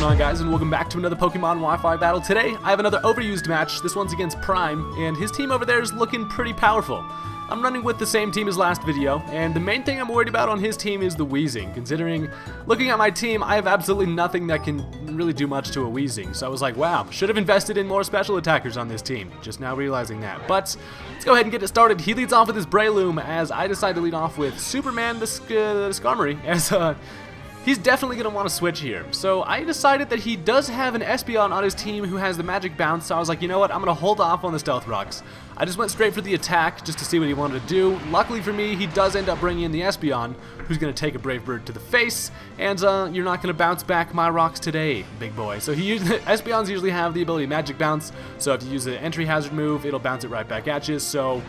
on, guys, and welcome back to another Pokemon Wi-Fi battle. Today, I have another overused match. This one's against Prime, and his team over there is looking pretty powerful. I'm running with the same team as last video, and the main thing I'm worried about on his team is the Weezing. Considering, looking at my team, I have absolutely nothing that can really do much to a Weezing. So I was like, wow, should have invested in more special attackers on this team. Just now realizing that. But let's go ahead and get it started. He leads off with his Breloom, as I decide to lead off with Superman the Skarmory, as he's definitely going to want to switch here. So I decided that he does have an Espeon on his team who has the Magic Bounce, so I was like, you know what, I'm going to hold off on the Stealth Rocks. I just went straight for the attack just to see what he wanted to do. Luckily for me, he does end up bringing in the Espeon, who's going to take a Brave Bird to the face, and you're not going to bounce back my rocks today, big boy. So Espeons usually have the ability Magic Bounce, so if you use the entry hazard move, it'll bounce it right back at you, so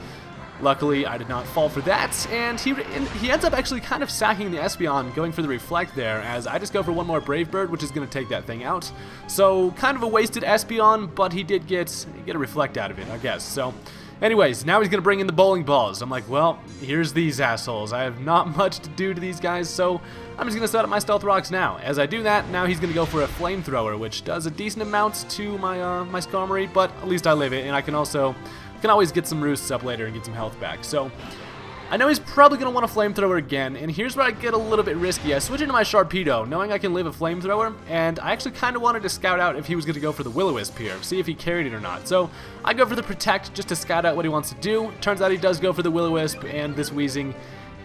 luckily, I did not fall for that, and he ends up actually kind of sacking the Espeon, going for the Reflect there, as I just go for one more Brave Bird, which is going to take that thing out. So, kind of a wasted Espeon, but he did get a Reflect out of it, I guess. So, anyways, now he's going to bring in the bowling balls. I'm like, well, here's these assholes. I have not much to do to these guys, so I'm just going to set up my Stealth Rocks now. As I do that, now he's going to go for a Flamethrower, which does a decent amount to my my Skarmory, but at least I live it, and I can always get some roosts up later and get some health back. So I know he's probably going to want a Flamethrower again, and here's where I get a little bit risky. I switch into my Sharpedo, knowing I can live a Flamethrower, and I actually kind of wanted to scout out if he was going to go for the Will-O-Wisp here, see if he carried it or not. So I go for the Protect just to scout out what he wants to do. Turns out he does go for the Will-O-Wisp, and this Weezing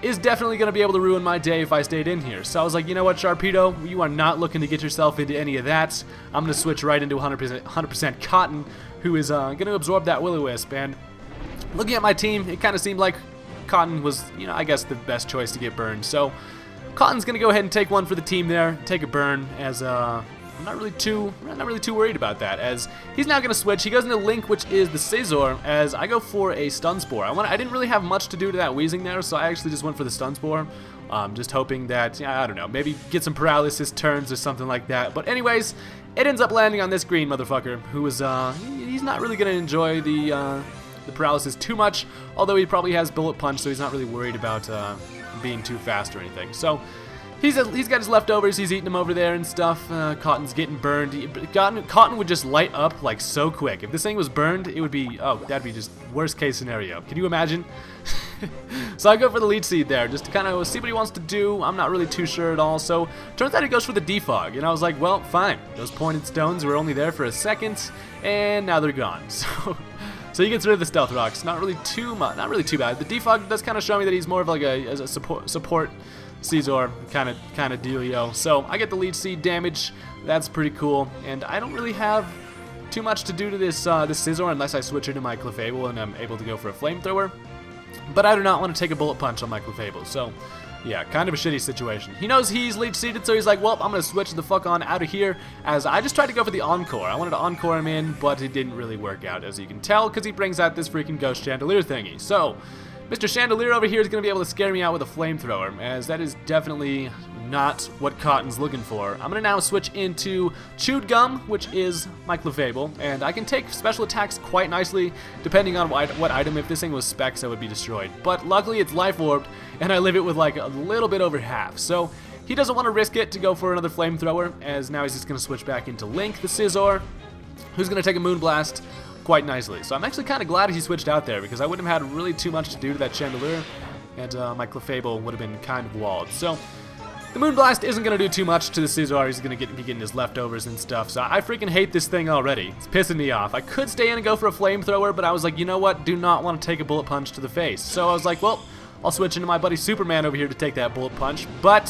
is definitely going to be able to ruin my day if I stayed in here. So I was like, you know what, Sharpedo, you are not looking to get yourself into any of that. I'm going to switch right into 100% Cotton, who is going to absorb that Will-O-Wisp. And looking at my team, it kind of seemed like Cotton was, I guess the best choice to get burned. So Cotton's going to go ahead and take one for the team there, take a burn, as I'm not really too worried about that, as he's now going to switch. He goes into Link, which is the Scizor, as I go for a Stun Spore. I didn't really have much to do to that Weezing there, so I actually just went for the Stun Spore. Just hoping that, I don't know, maybe get some paralysis turns or something like that. But anyways, it ends up landing on this green motherfucker, who is, he's not really going to enjoy the paralysis too much, although he probably has Bullet Punch, so he's not really worried about being too fast or anything. So he's got his leftovers, he's eating them over there and stuff. Cotton's getting burned. Cotton would just light up like so quick. If this thing was burned, it would be, oh, that'd be just worst case scenario. Can you imagine? So I go for the Leech Seed there, just to kind of see what he wants to do. I'm not really too sure at all. So turns out he goes for the Defog, and I was like, well, fine. Those pointed stones were only there for a second, and now they're gone. So he gets rid of the Stealth Rocks. Not really too bad. The Defog does kind of show me that he's more of like a support Scizor kind of dealio. So I get the Leech Seed damage. That's pretty cool, and I don't really have too much to do to this Scizor unless I switch into my Clefable and I'm able to go for a Flamethrower. But I do not want to take a Bullet Punch on my Clefable, so yeah, kind of a shitty situation. He knows he's Leech Seeded, so he's like, well, I'm going to switch the fuck on out of here, as I just tried to go for the Encore. I wanted to Encore him in, but it didn't really work out, as you can tell, because he brings out this freaking Ghost Chandelier thingy. So Mr. Chandelier over here is going to be able to scare me out with a Flamethrower, as that is definitely not what Cotton's looking for. I'm going to now switch into Chewed Gum, which is my Clefable, and I can take special attacks quite nicely, depending on what item. If this thing was Specs, I would be destroyed. But luckily it's Life Orbed, and I live it with like a little bit over half. So he doesn't want to risk it to go for another Flamethrower, as now he's just going to switch back into Link, the Scizor, who's going to take a Moonblast quite nicely. So I'm actually kind of glad he switched out there, because I wouldn't have had really too much to do to that Chandelier, and my Clefable would have been kind of walled. So the Moonblast isn't going to do too much to the Scizor. He's going to be getting his leftovers and stuff, so I freaking hate this thing already. It's pissing me off. I could stay in and go for a Flamethrower, but I was like, you know what? Do not want to take a Bullet Punch to the face. So I was like, well, I'll switch into my buddy Superman over here to take that Bullet Punch, but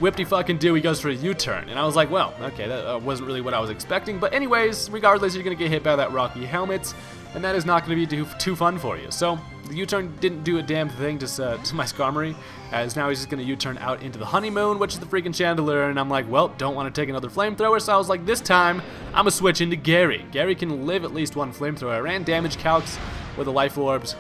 whipty fucking do, he goes for a U-turn. And I was like, well, okay, that wasn't really what I was expecting, but anyways, regardless, you're going to get hit by that Rocky Helmet, and that is not going to be too fun for you. So the U-turn didn't do a damn thing to my Skarmory, as now he's just going to U-turn out into the Honeymoon, which is the freaking Chandelier, and I'm like, well, don't want to take another Flamethrower, so I was like, this time, I'm going to switch into Gary. Gary can live at least one Flamethrower. I ran damage calcs with the Life Orbs.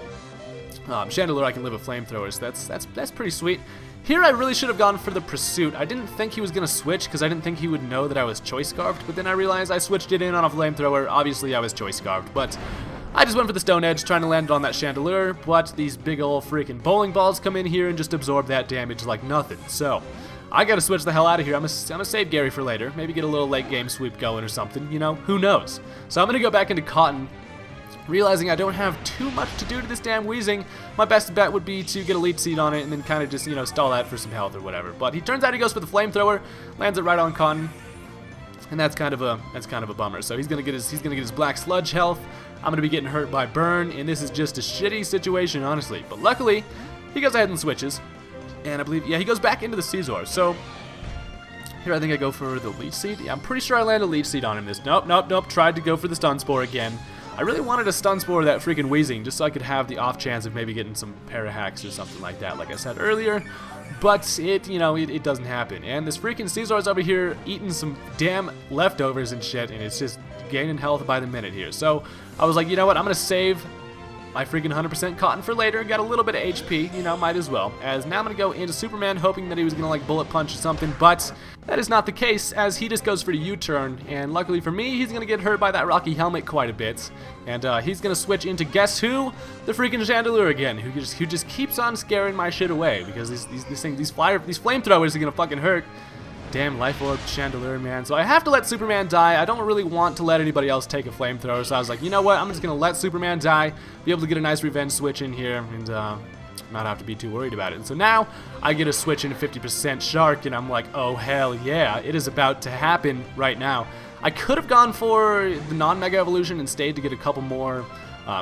Chandelier, I can live a Flamethrower, so that's pretty sweet. Here I really should have gone for the Pursuit. I didn't think he was going to switch, because I didn't think he would know that I was Choice Scarfed, but then I realized I switched it in on a Flamethrower. Obviously, I was Choice Scarfed, but I just went for the Stone Edge, trying to land it on that Chandelier, but these big ol' freaking bowling balls come in here and just absorb that damage like nothing. So I gotta switch the hell out of here. I'm gonna save Gary for later. Maybe get a little late game sweep going or something, you know? Who knows? So I'm gonna go back into Cotton, realizing I don't have too much to do to this damn Weezing. My best bet would be to get a lead seed on it and then kind of just, you know, stall that for some health or whatever. But he turns out he goes for the flamethrower, lands it right on Cotton, and that's kind of a bummer. So he's gonna get his black sludge health. I'm gonna be getting hurt by burn, and this is just a shitty situation, honestly. But luckily, he goes ahead and switches. And I believe, yeah, he goes back into the Caesar. So, here I think I go for the leech seed. Yeah, I'm pretty sure I landed a leech seed on him this. Nope. Tried to go for the stun spore again. I really wanted to stun spore that freaking Weezing just so I could have the off chance of maybe getting some para hacks or something like that, like I said earlier. But it doesn't happen. And this freaking Caesar's over here eating some damn leftovers and shit, and it's just gaining health by the minute here. So, I was like, you know what, I'm gonna save my freaking 100% Cotton for later. Got a little bit of HP, you know, might as well. As now I'm going to go into Superman, hoping that he was going to, like, bullet punch or something, but that is not the case, as he just goes for the U-turn, and luckily for me, he's going to get hurt by that Rocky Helmet quite a bit, and he's going to switch into, guess who? The freaking Chandelure again, who just keeps on scaring my shit away, because these flamethrowers are going to fucking hurt. Damn Life Orb Chandelure, man. So I have to let Superman die. I don't really want to let anybody else take a flamethrower, so I was like, you know what, I'm just going to let Superman die, be able to get a nice revenge switch in here, and not have to be too worried about it. And so now I get a switch into 50% Shark, and I'm like, oh hell yeah, it is about to happen right now. I could have gone for the non-Mega Evolution and stayed to get a couple more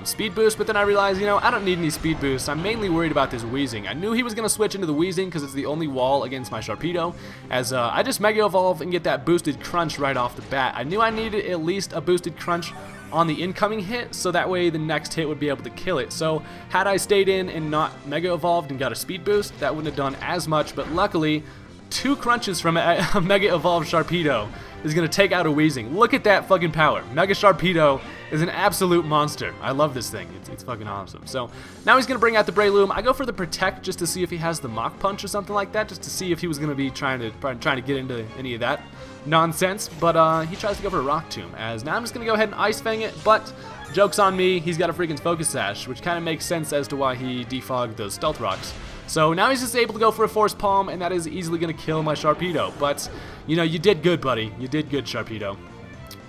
speed boost, but then I realized, you know, I don't need any speed boosts. I'm mainly worried about this Weezing. I knew he was going to switch into the Weezing because it's the only wall against my Sharpedo, as I just Mega Evolve and get that boosted Crunch right off the bat. I knew I needed at least a boosted Crunch on the incoming hit, so that way the next hit would be able to kill it. So had I stayed in and not Mega Evolved and got a speed boost, that wouldn't have done as much, but luckily 2 crunches from a Mega Evolved Sharpedo is going to take out a Weezing. Look at that fucking power. Mega Sharpedo is an absolute monster. I love this thing. It's fucking awesome. So now he's going to bring out the Breloom. I go for the Protect just to see if he has the Mach Punch or something like that, just to see if he was going to be trying to get into any of that nonsense. But he tries to go for a Rock Tomb. As now I'm just going to go ahead and Ice Fang it, but joke's on me. He's got a freaking Focus Sash, which kind of makes sense as to why he defogged those Stealth Rocks. So now he's just able to go for a Force Palm, and that is easily going to kill my Sharpedo. But, you know, you did good, buddy. You did good, Sharpedo.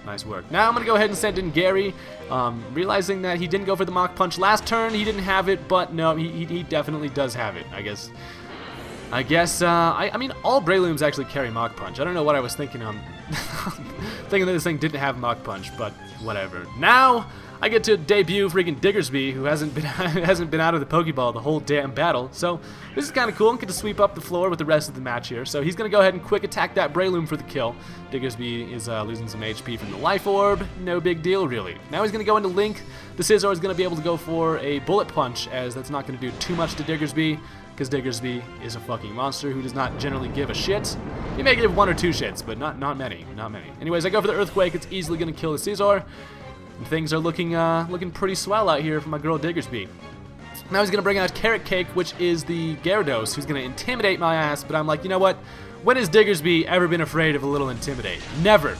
Nice work. Now I'm going to go ahead and send in Gary, realizing that he didn't go for the Mach Punch last turn. He didn't have it, but no, he definitely does have it, I guess. I mean, all Brelooms actually carry Mach Punch. I don't know what I was thinking on thinking that this thing didn't have Mach Punch, but whatever. Now I get to debut freaking Diggersby, who hasn't been out of the Pokeball the whole damn battle. So this is kind of cool. Get to sweep up the floor with the rest of the match here. So he's gonna go ahead and quick attack that Breloom for the kill. Diggersby is losing some HP from the Life Orb. No big deal, really. Now he's gonna go into Link. The Scizor is gonna be able to go for a Bullet Punch, as that's not gonna do too much to Diggersby, because Diggersby is a fucking monster who does not generally give a shit. He may give 1 or 2 shits, but not many. Anyways, I go for the Earthquake. It's easily gonna kill the Scizor. And things are looking pretty swell out here for my girl Diggersby. Now he's going to bring out Carrot Cake, which is the Gyarados, who's going to intimidate my ass, but I'm like, you know what? When has Diggersby ever been afraid of a little intimidate? Never.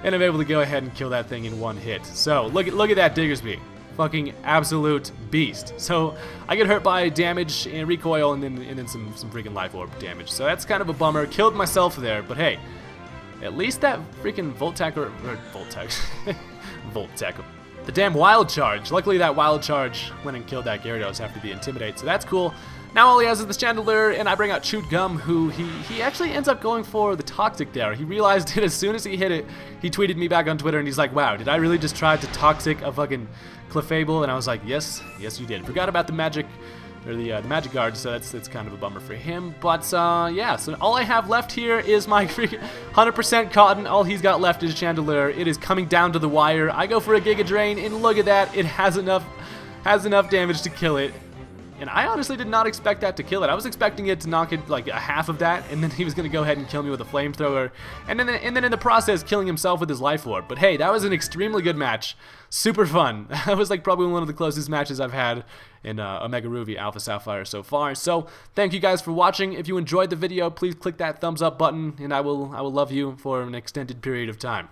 And I'm able to go ahead and kill that thing in 1 hit. So, look at that Diggersby. Fucking absolute beast. So, I get hurt by damage and recoil and then some freaking Life Orb damage. So that's kind of a bummer. Killed myself there, but hey, at least that freaking Voltec Voltec. The damn Wild Charge. Luckily that Wild Charge went and killed that Gyarados after the Intimidate, so that's cool. Now all he has is the Chandelure, and I bring out Chewed Gum, who he actually ends up going for the Toxic there. He realized it as soon as he hit it. He tweeted me back on Twitter, and he's like, wow, did I really just try to Toxic a fucking Clefable? And I was like, yes you did. Forgot about the Magic, or the Magic Guard, so that's kind of a bummer for him. But yeah, so all I have left here is my freaking 100% Cotton. All he's got left is Chandelure. It is coming down to the wire. I go for a Giga Drain, and look at that. It has enough damage to kill it. And I honestly did not expect that to kill it. I was expecting it to knock it like a half of that, and then he was going to go ahead and kill me with a flamethrower, and then in the process killing himself with his Life Orb. But hey, that was an extremely good match. Super fun. That was like probably one of the closest matches I've had in Omega Ruby Alpha Sapphire so far. So thank you guys for watching. If you enjoyed the video, please click that thumbs up button, and I will love you for an extended period of time.